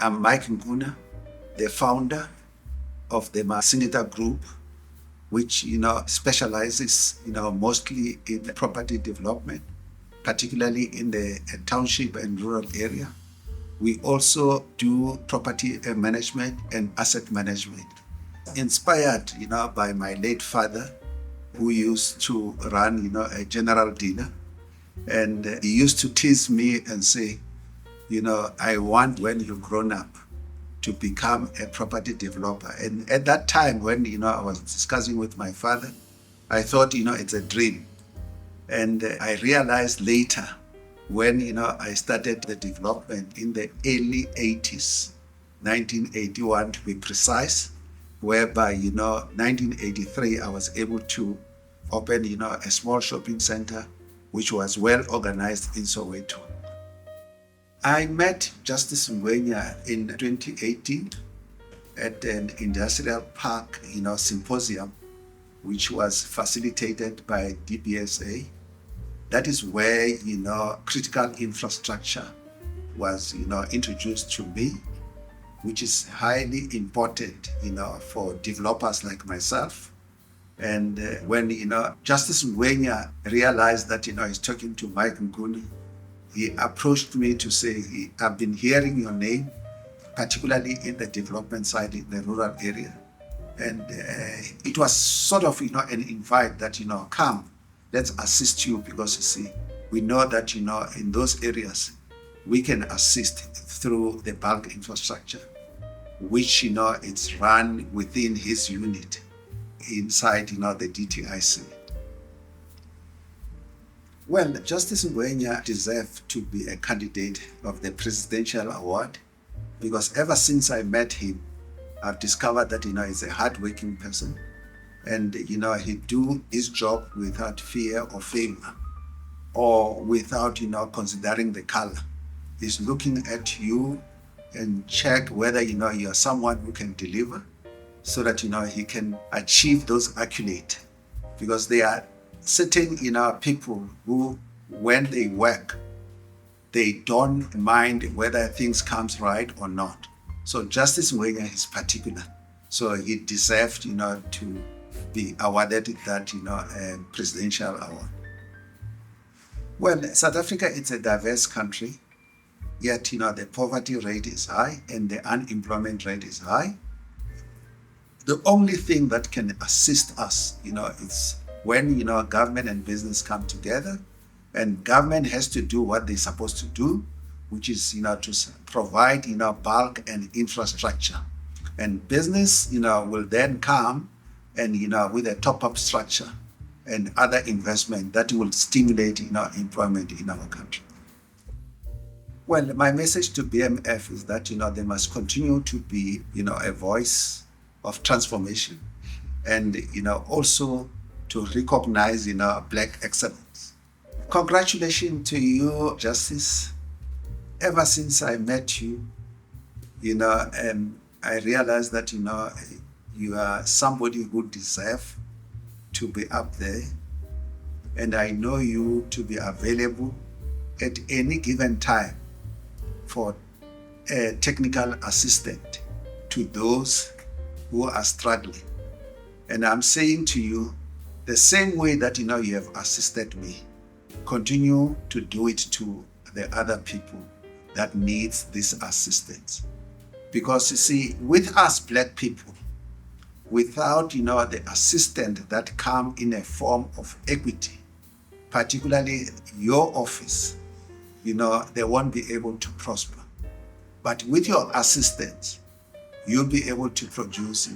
I'm Mike Nkuna, the founder of the Masinita Group, which specializes mostly in property development, particularly in the township and rural area. We also do property management and asset management. Inspired by my late father, who used to run a general dealer, and he used to tease me and say, I want, when you've grown up, to become a property developer. And at that time, when I was discussing with my father, I thought it's a dream. And I realized later, when I started the development in the early 80s, 1981 to be precise, whereby 1983 I was able to open a small shopping center which was well organized in Soweto. I met Justice Ngwenya in 2018 at an industrial park symposium, which was facilitated by DBSA. That is where critical infrastructure was introduced to me, which is highly important for developers like myself. And when Justice Ngwenya realized that he's talking to Mike Nkuna, he approached me to say, I've been hearing your name, particularly in the development side in the rural area. And it was sort of an invite that come, let's assist you, because you see, we know that in those areas we can assist through the bulk infrastructure, which it's run within his unit inside the DTIC. Well, Justice Ngwenya deserved to be a candidate of the Presidential Award, because ever since I met him, I've discovered that he's a hardworking person, and he do his job without fear or favor, or without considering the color. He's looking at you and check whether you're someone who can deliver, so that he can achieve those accolades. Because there are certain people who, when they work, they don't mind whether things comes right or not. So Justice Ngwenya is particular. So he deserved to be awarded that Presidential Award. Well, South Africa is a diverse country, yet the poverty rate is high and the unemployment rate is high. The only thing that can assist us is when government and business come together, and government has to do what they're supposed to do, which is to provide bulk and infrastructure, and business will then come and with a top-up structure and other investment that will stimulate employment in our country. Well, my message to BMF is that they must continue to be a voice of transformation, and also to recognize Black excellence. Congratulations to you, Justice. Ever since I met you, I realized that you are somebody who deserves to be up there, and I know you to be available at any given time for a technical assistant to those who are struggling. And I'm saying to you, the same way that you have assisted me, continue to do it to the other people that needs this assistance. Because you see, with us Black people, without the assistance that come in a form of equity, particularly your office, they won't be able to prosper. But with your assistance, you'll be able to produce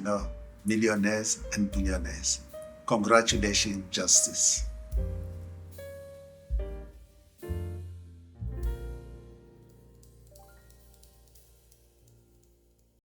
millionaires and billionaires. Congratulations, Justice.